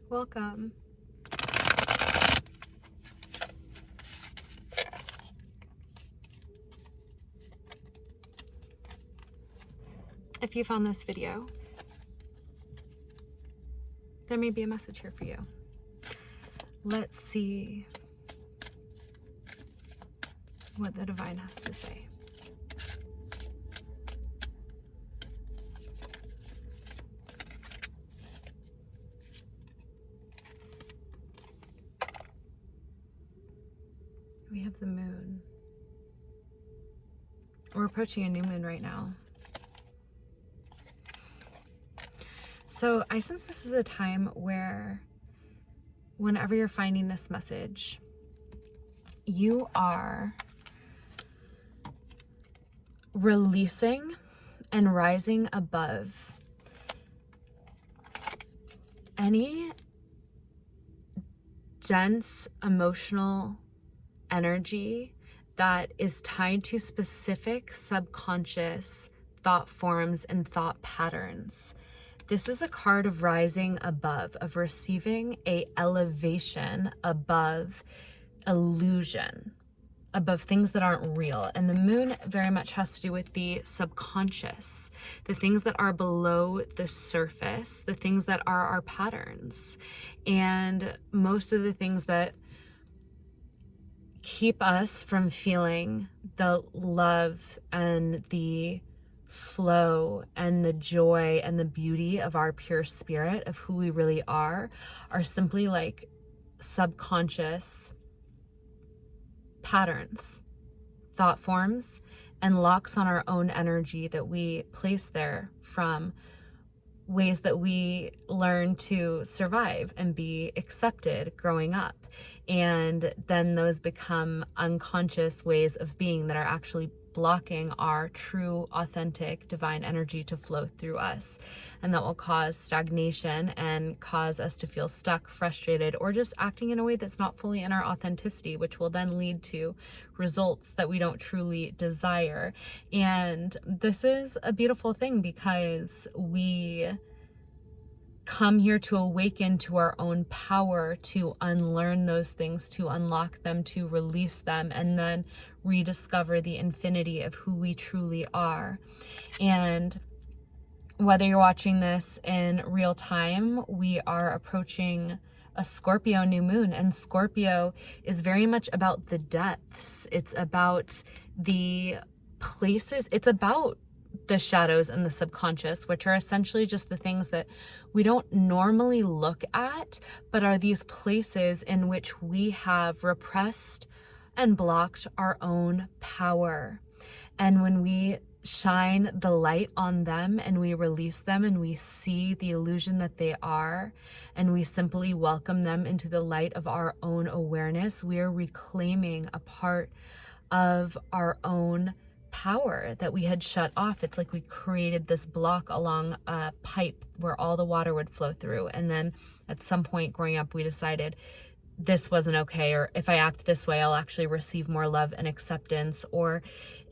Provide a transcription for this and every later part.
Welcome. If you found this video, there may be a message here for you. Let's see what the divine has to say. We have the moon. We're approaching a new moon right now. So I sense this is a time where whenever you're finding this message, you are releasing and rising above any dense emotional energy that is tied to specific subconscious thought forms and thought patterns. This is a card of rising above, of receiving a elevation above illusion, above things that aren't real. And the moon very much has to do with the subconscious, the things that are below the surface, the things that are our patterns. And most of the things that keep us from feeling the love and the flow and the joy and the beauty of our pure spirit, of who we really are simply like subconscious patterns, thought forms, and locks on our own energy that we place there from ways that we learn to survive and be accepted growing up. And then those become unconscious ways of being that are actually blocking our true, authentic, divine energy to flow through us. And that will cause stagnation and cause us to feel stuck, frustrated, or just acting in a way that's not fully in our authenticity, which will then lead to results that we don't truly desire. And this is a beautiful thing because we come here to awaken to our own power, to unlearn those things, to unlock them, to release them, and then rediscover the infinity of who we truly are. And whether you're watching this in real time, we are approaching a Scorpio new moon, and Scorpio is very much about the depths. It's about the places, it's about the shadows and the subconscious, which are essentially just the things that we don't normally look at, but are these places in which we have repressed and blocked our own power. And when we shine the light on them and we release them and we see the illusion that they are, and we simply welcome them into the light of our own awareness, we are reclaiming a part of our own power that we had shut off. It's like we created this block along a pipe where all the water would flow through. And then at some point growing up, we decided this wasn't okay, or if I act this way, I'll actually receive more love and acceptance, or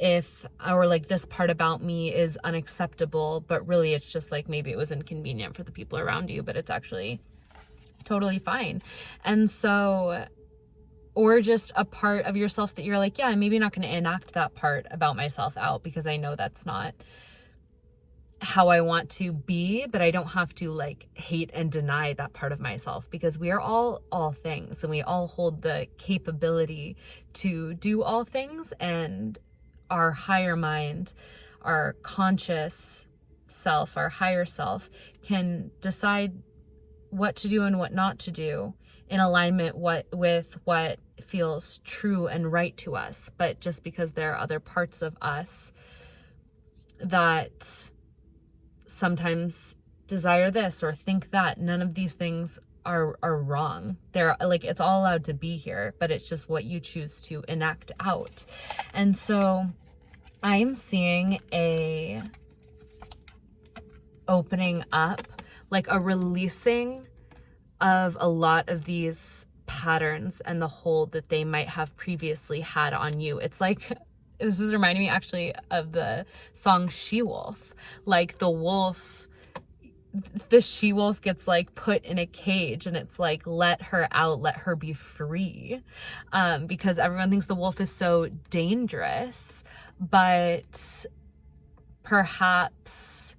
like this part about me is unacceptable, but really it's just like maybe it was inconvenient for the people around you, but it's actually totally fine. And so, or just a part of yourself that you're like, yeah, I'm maybe not going to enact that part about myself out because I know that's not how I want to be, but I don't have to like hate and deny that part of myself, because we are all things, and we all hold the capability to do all things. And our higher mind, our conscious self, our higher self can decide what to do and what not to do in alignment with what feels true and right to us. But just because there are other parts of us that sometimes desire this or think that, none of these things are wrong. They're like, it's all allowed to be here, but it's just what you choose to enact out. And so I'm seeing a opening up, like a releasing of a lot of these patterns and the hold that they might have previously had on you. It's like, this is reminding me actually of the song She Wolf. Like the wolf the she-wolf gets like put in a cage, and it's like, let her out, let her be free, because everyone thinks the wolf is so dangerous. But perhaps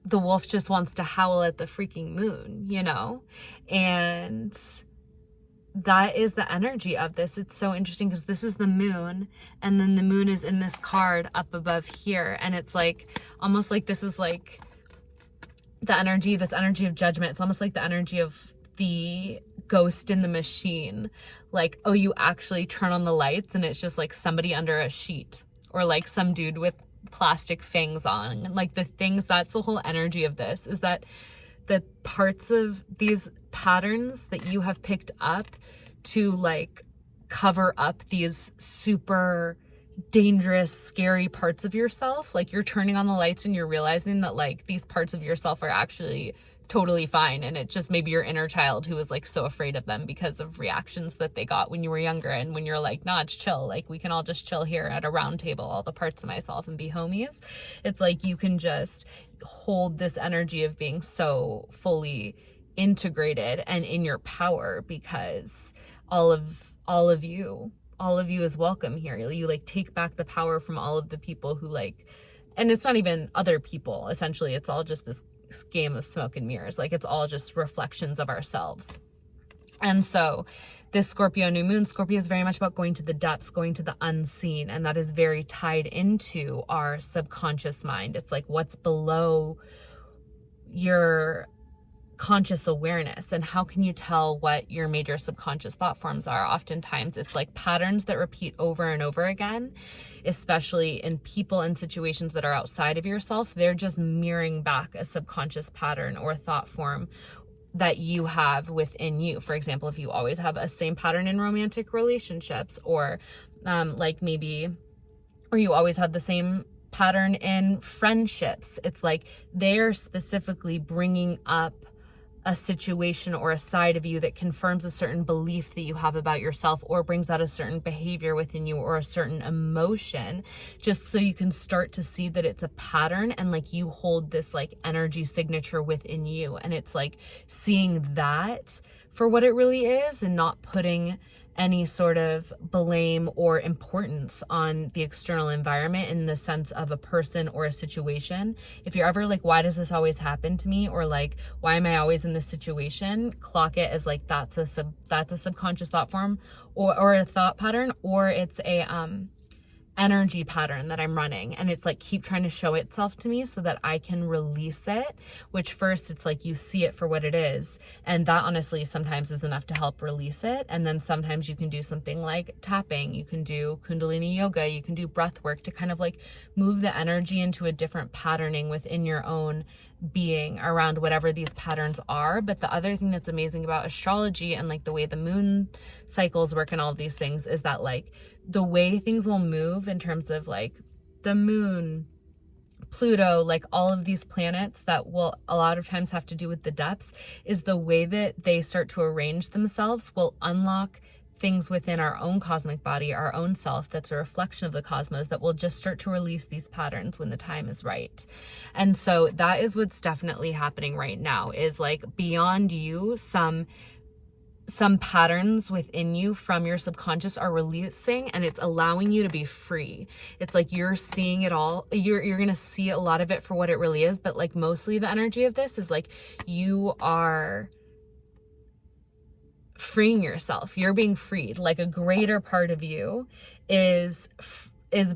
the wolf just wants to howl at the freaking moon, you know? And that is the energy of this. It's so interesting because this is the moon, and then the moon is in this card up above here, and it's like almost like this is like the energy, this energy of judgment. It's almost like the energy of the ghost in the machine. Like, oh, you actually turn on the lights and it's just like somebody under a sheet, or like some dude with plastic fangs on. Like the things, that's the whole energy of this, is that the parts of these patterns that you have picked up to like cover up these super dangerous, scary parts of yourself, like you're turning on the lights and you're realizing that like these parts of yourself are actually totally fine, and it just maybe your inner child who was like so afraid of them because of reactions that they got when you were younger, and when you're like, nah, it's chill, like we can all just chill here at a round table, all the parts of myself, and be homies. It's like you can just hold this energy of being so fully integrated and in your power, because all of you is welcome here. You like take back the power from all of the people who like, and it's not even other people, essentially it's all just this game of smoke and mirrors. Like it's all just reflections of ourselves. And so this Scorpio new moon, Scorpio is very much about going to the depths, going to the unseen, and that is very tied into our subconscious mind. It's like what's below your conscious awareness, and how can you tell what your major subconscious thought forms are? Oftentimes it's like patterns that repeat over and over again, especially in people and situations that are outside of yourself. They're just mirroring back a subconscious pattern or thought form that you have within you. For example, if you always have a same pattern in romantic relationships, or like maybe, or you always have the same pattern in friendships, it's like they're specifically bringing up a situation or a side of you that confirms a certain belief that you have about yourself, or brings out a certain behavior within you or a certain emotion, just so you can start to see that it's a pattern, and like you hold this like energy signature within you. And it's like seeing that for what it really is, and not putting any sort of blame or importance on the external environment in the sense of a person or a situation. If you're ever like, why does this always happen to me? Or like, why am I always in this situation? Clock it as like, that's a subconscious thought form, or a thought pattern, or it's a energy pattern that I'm running, and it's like keep trying to show itself to me so that I can release it. Which first it's like you see it for what it is, and that honestly sometimes is enough to help release it. And then sometimes you can do something like tapping, you can do Kundalini yoga, you can do breath work to kind of like move the energy into a different patterning within your own being around whatever these patterns are. But the other thing that's amazing about astrology and like the way the moon cycles work and all of these things is that like the way things will move in terms of like the moon, Pluto, like all of these planets that will a lot of times have to do with the depths, is the way that they start to arrange themselves will unlock things within our own cosmic body, our own self, that's a reflection of the cosmos, that will just start to release these patterns when the time is right. And so that is what's definitely happening right now, is like beyond you, some patterns within you from your subconscious are releasing, and it's allowing you to be free. It's like you're seeing it all. You're going to see a lot of it for what it really is. But like mostly the energy of this is like you are freeing yourself. You're being freed. Like a greater part of you is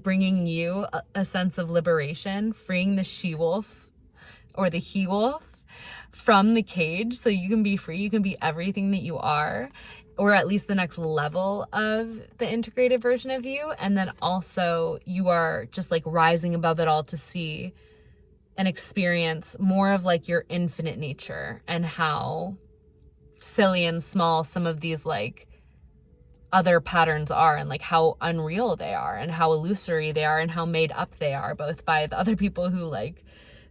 bringing you a sense of liberation, freeing the she-wolf or the he-wolf from the cage, so you can be free. You can be everything that you are, or at least the next level of the integrated version of you. And then also you are just like rising above it all to see and experience more of like your infinite nature, and how silly and small some of these like other patterns are, and like how unreal they are, and how illusory they are, and how made up they are, both by the other people who like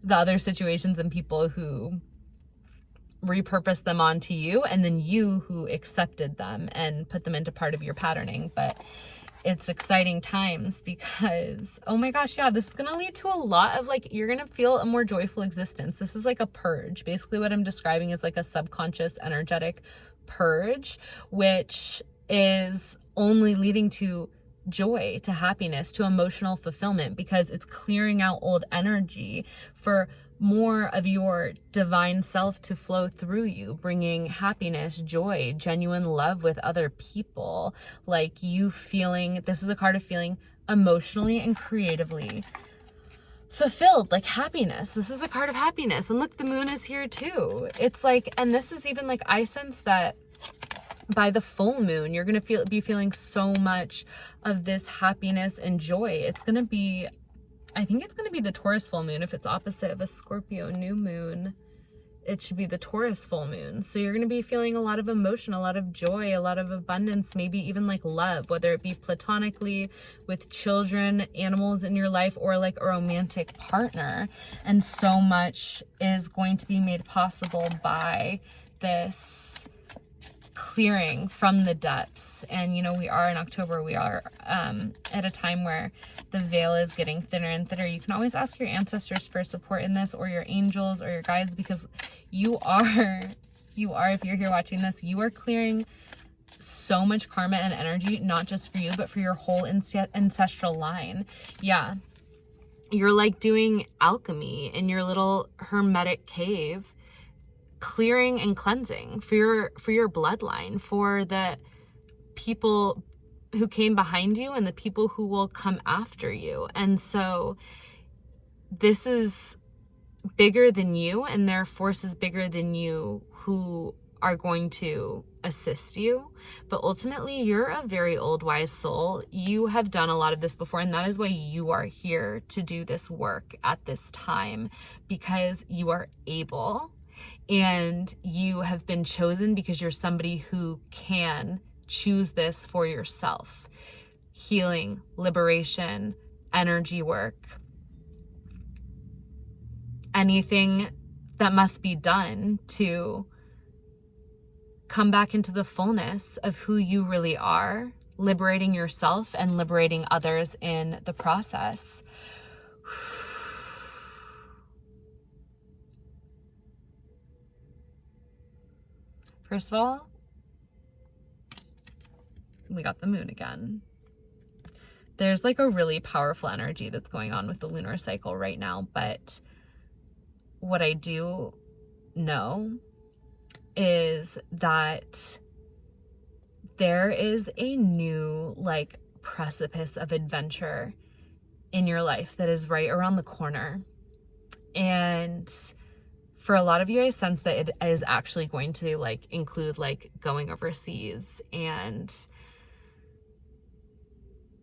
the other situations and people who repurpose them onto you, and then you who accepted them and put them into part of your patterning. But it's exciting times because, oh my gosh, yeah, this is going to lead to a lot of like, you're going to feel a more joyful existence. This is like a purge. Basically what I'm describing is like a subconscious energetic purge, which is only leading to joy, to happiness, to emotional fulfillment, because it's clearing out old energy for more of your divine self to flow through you, bringing happiness, joy, genuine love with other people. Like you feeling, this is the card of feeling emotionally and creatively fulfilled, like happiness. This is a card of happiness. And look, the moon is here too. It's like, and this is even like, I sense that by the full moon, you're going to be feeling so much of this happiness and joy. It's going to be, I think it's going to be the Taurus full moon. If it's opposite of a Scorpio new moon, it should be the Taurus full moon. So you're going to be feeling a lot of emotion, a lot of joy, a lot of abundance, maybe even like love, whether it be platonically with children, animals in your life, or like a romantic partner. And so much is going to be made possible by this clearing from the depths. And you know, we are in October, we are at a time where the veil is getting thinner and thinner. You can always ask your ancestors for support in this, or your angels or your guides, because you are, if you're here watching this, you are clearing so much karma and energy, not just for you, but for your whole ancestral line. Yeah, you're like doing alchemy in your little hermetic cave, clearing and cleansing for your bloodline, for the people who came behind you and the people who will come after you. And so this is bigger than you, and there are forces bigger than you who are going to assist you. But ultimately, you're a very old, wise soul. You have done a lot of this before, and that is why you are here to do this work at this time, because you are able. And you have been chosen because you're somebody who can choose this for yourself. Healing, liberation, energy work, anything that must be done to come back into the fullness of who you really are, liberating yourself and liberating others in the process. First of all, we got the moon again. There's like a really powerful energy that's going on with the lunar cycle right now, but what I do know is that there is a new like precipice of adventure in your life that is right around the corner. And for a lot of you, I sense that it is actually going to like include like going overseas, and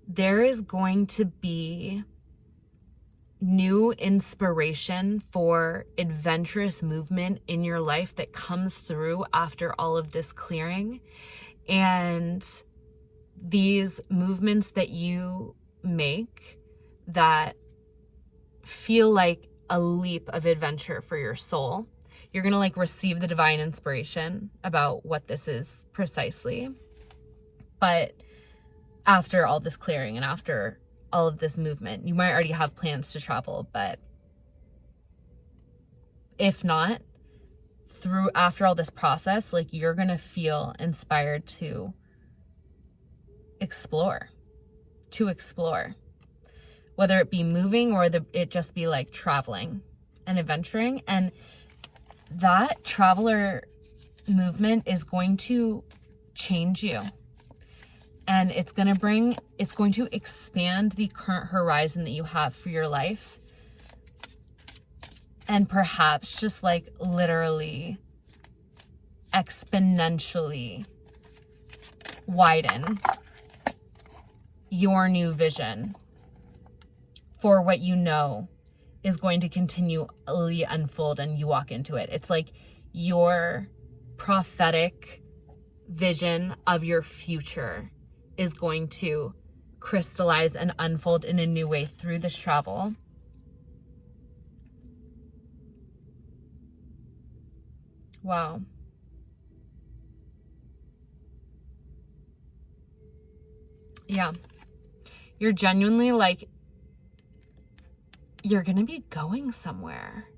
there is going to be new inspiration for adventurous movement in your life that comes through after all of this clearing. And these movements that you make that feel like a leap of adventure for your soul, you're going to like receive the divine inspiration about what this is precisely. But after all this clearing and after all of this movement, you might already have plans to travel, but if not, after all this process, like you're going to feel inspired to explore, whether it be moving or it just be like traveling and adventuring. And that traveler movement is going to change you. And it's going to expand the current horizon that you have for your life. And perhaps just like literally exponentially widen your new vision for what you know is going to continually unfold, and you walk into it. It's like your prophetic vision of your future is going to crystallize and unfold in a new way through this travel. Wow. Yeah. You're genuinely like, you're going to be going somewhere.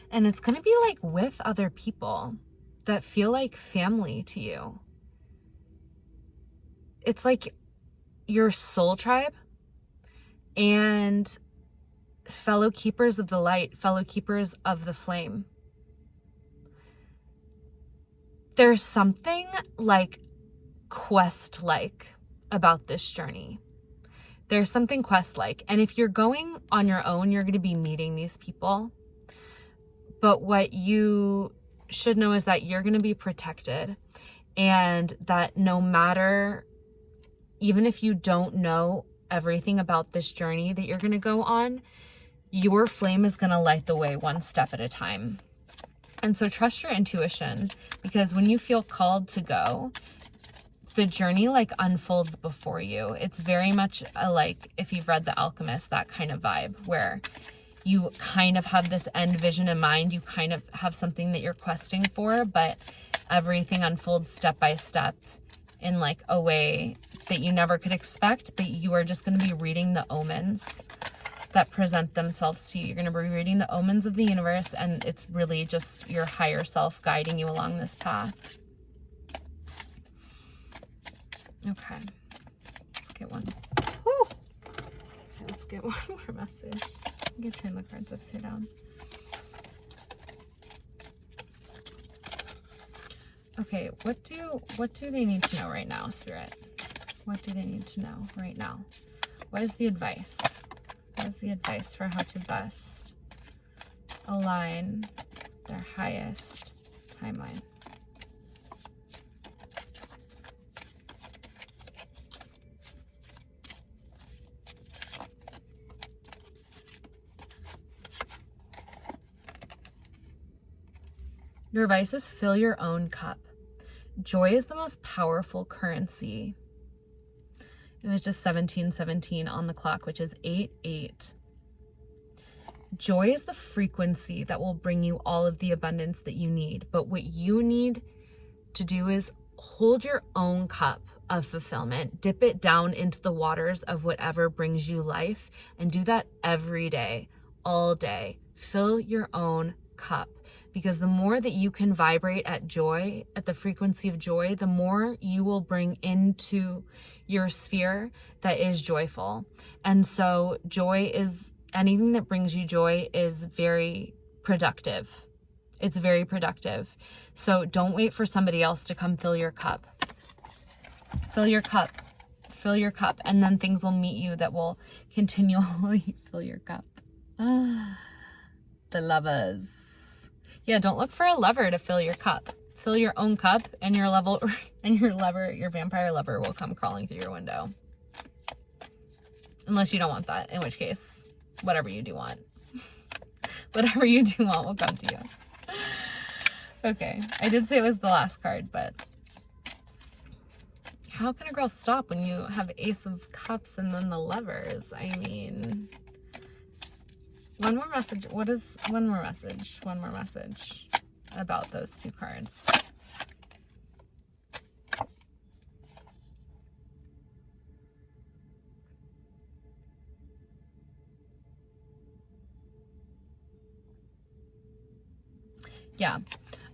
And it's going to be like with other people that feel like family to you. It's like your soul tribe and fellow keepers of the light, fellow keepers of the flame. There's something like quest-like about this journey. There's something quest-like. And if you're going on your own, you're going to be meeting these people. But what you should know is that you're going to be protected, and that no matter, even if you don't know everything about this journey that you're going to go on, your flame is going to light the way one step at a time. And so trust your intuition, because when you feel called to go, the journey like unfolds before you. It's very much like, if you've read The Alchemist, that kind of vibe where you kind of have this end vision in mind. You kind of have something that you're questing for, but everything unfolds step by step in like a way that you never could expect, but you are just going to be reading the omens that present themselves to you. You're going to be reading the omens of the universe, and it's really just your higher self guiding you along this path. Okay. Let's get one. Woo! Okay, let's get one more message. I'm going to turn the cards upside down. Okay, what do they need to know right now, Spirit? What do they need to know right now? What is the advice? What is the advice for how to best align their highest timeline? Your advice is fill your own cup. Joy is the most powerful currency. It was just 1717 on the clock, which is 88. Joy is the frequency that will bring you all of the abundance that you need. But what you need to do is hold your own cup of fulfillment, dip it down into the waters of whatever brings you life, and do that every day, all day. Fill your own cup. Because the more that you can vibrate at joy, at the frequency of joy, the more you will bring into your sphere that is joyful. And so joy is, anything that brings you joy is very productive. It's very productive. So don't wait for somebody else to come fill your cup. Fill your cup. Fill your cup. And then things will meet you that will continually fill your cup. The lovers. Yeah, don't look for a lover to fill your cup. Fill your own cup, and your your vampire lover will come crawling through your window. Unless you don't want that, in which case, whatever you do want. Whatever you do want will come to you. Okay, I did say it was the last card, but how can a girl stop when you have Ace of Cups and then the Lovers? I mean... One more message. What is one more message? One more message about those two cards. Yeah.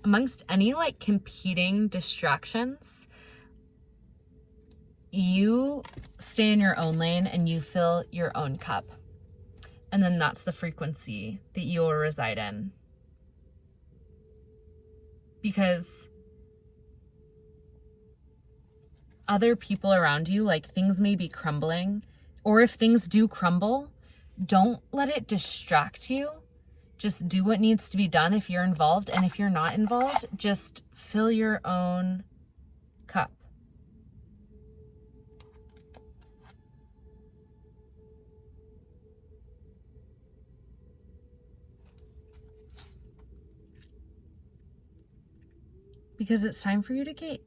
Amongst any like competing distractions, you stay in your own lane and you fill your own cup. And then that's the frequency that you will reside in. Because other people around you, like things may be crumbling, or if things do crumble, don't let it distract you. Just do what needs to be done if you're involved. And if you're not involved, just fill your own cup. Because it's time for you to get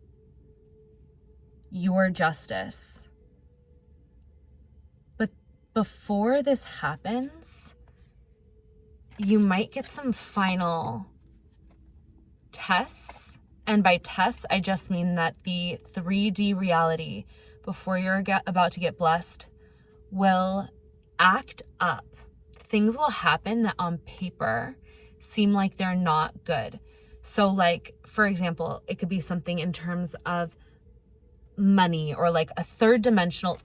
your justice. before this happens, you might get some final tests. And by tests, I just mean that the 3D reality before you're about to get blessed will act up. Things will happen that on paper seem like they're not good. So like, for example, it could be something in terms of money or like a third dimensional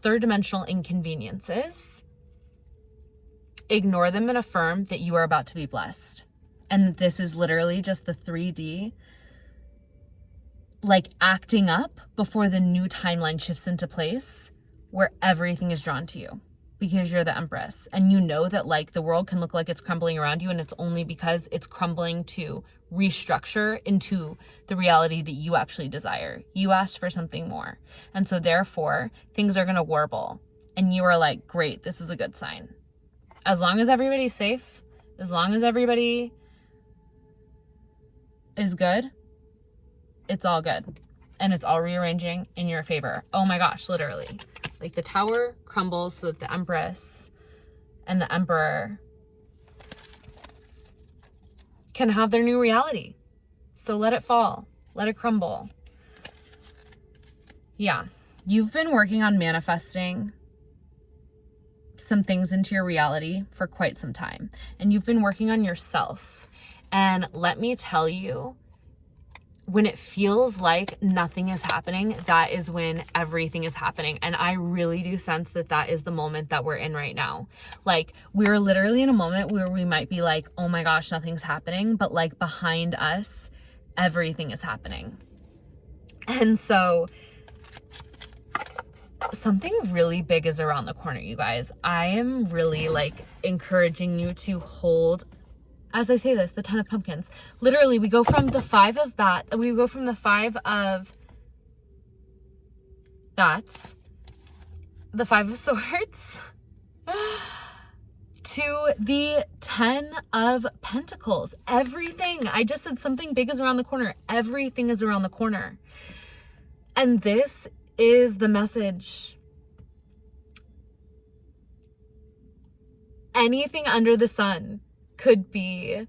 inconveniences. Ignore them and affirm that you are about to be blessed. And this is literally just the 3D like acting up before the new timeline shifts into place where everything is drawn to you because you're the Empress. And you know that like the world can look like it's crumbling around you, and it's only because it's crumbling to restructure into the reality that you actually desire. You asked for something more. And so therefore things are going to warble, and you are like, great, this is a good sign. As long as everybody's safe, as long as everybody is good, it's all good. And it's all rearranging in your favor. Oh my gosh, literally. Like the tower crumbles so that the Empress and the Emperor can have their new reality. So let it fall. Let it crumble. Yeah. You've been working on manifesting some things into your reality for quite some time. And you've been working on yourself. And let me tell you, when it feels like nothing is happening, that is when everything is happening. And I really do sense that that is the moment that we're in right now. Like, we're literally in a moment where we might be like, oh my gosh, nothing's happening. But like behind us, everything is happening. And so something really big is around the corner, you guys. I am really like encouraging you to hold, as I say this, the 10 of pumpkins. Literally, we go from the 5 of bats, the 5 of swords, to the 10 of pentacles. Everything, I just said something big is around the corner. Everything is around the corner. And this is the message. Anything under the sun could be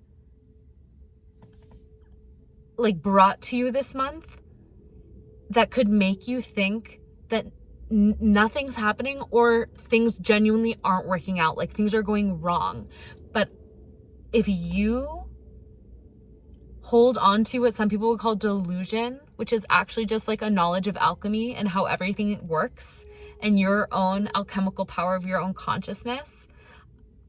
like brought to you this month that could make you think that nothing's happening, or things genuinely aren't working out, like things are going wrong. But if you hold on to what some people would call delusion, which is actually just like a knowledge of alchemy and how everything works and your own alchemical power of your own consciousness,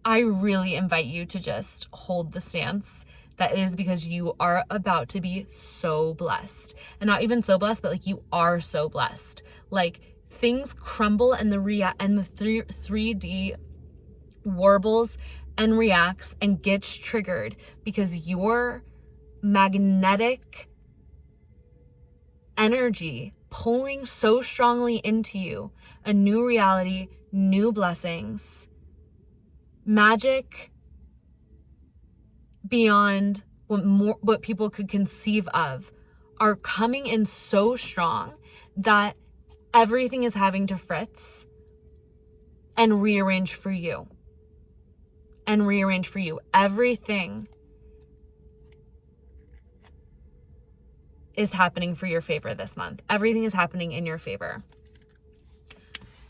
I really invite you to just hold the stance that it is, because you are about to be so blessed. And not even so blessed, but like you are so blessed. Like things crumble and the 3D warbles and reacts and gets triggered because your magnetic energy pulling so strongly into you a new reality, new blessings, magic beyond what people could conceive of are coming in so strong that everything is having to fritz and rearrange for you. And rearrange for you. Everything is happening for your favor this month. Everything is happening in your favor.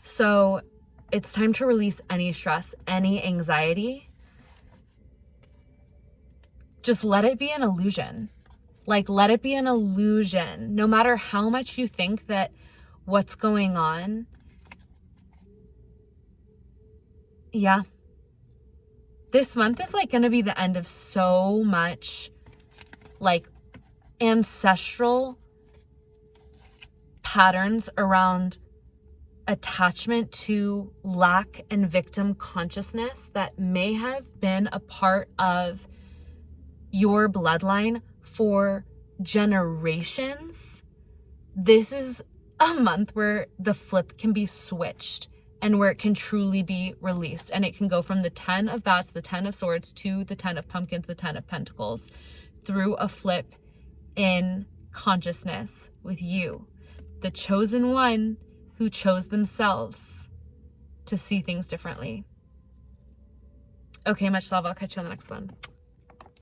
So it's time to release any stress, any anxiety. Just let it be an illusion. Like, let it be an illusion. No matter how much you think that what's going on, yeah. This month is like going to be the end of so much like ancestral patterns around attachment to lack and victim consciousness that may have been a part of your bloodline for generations. This is a month where the flip can be switched and where it can truly be released. And it can go from the 10 of bats, the 10 of swords, to the 10 of pumpkins, the 10 of pentacles, through a flip in consciousness with you, the chosen one who chose themselves to see things differently. Okay, much love. I'll catch you on the next one.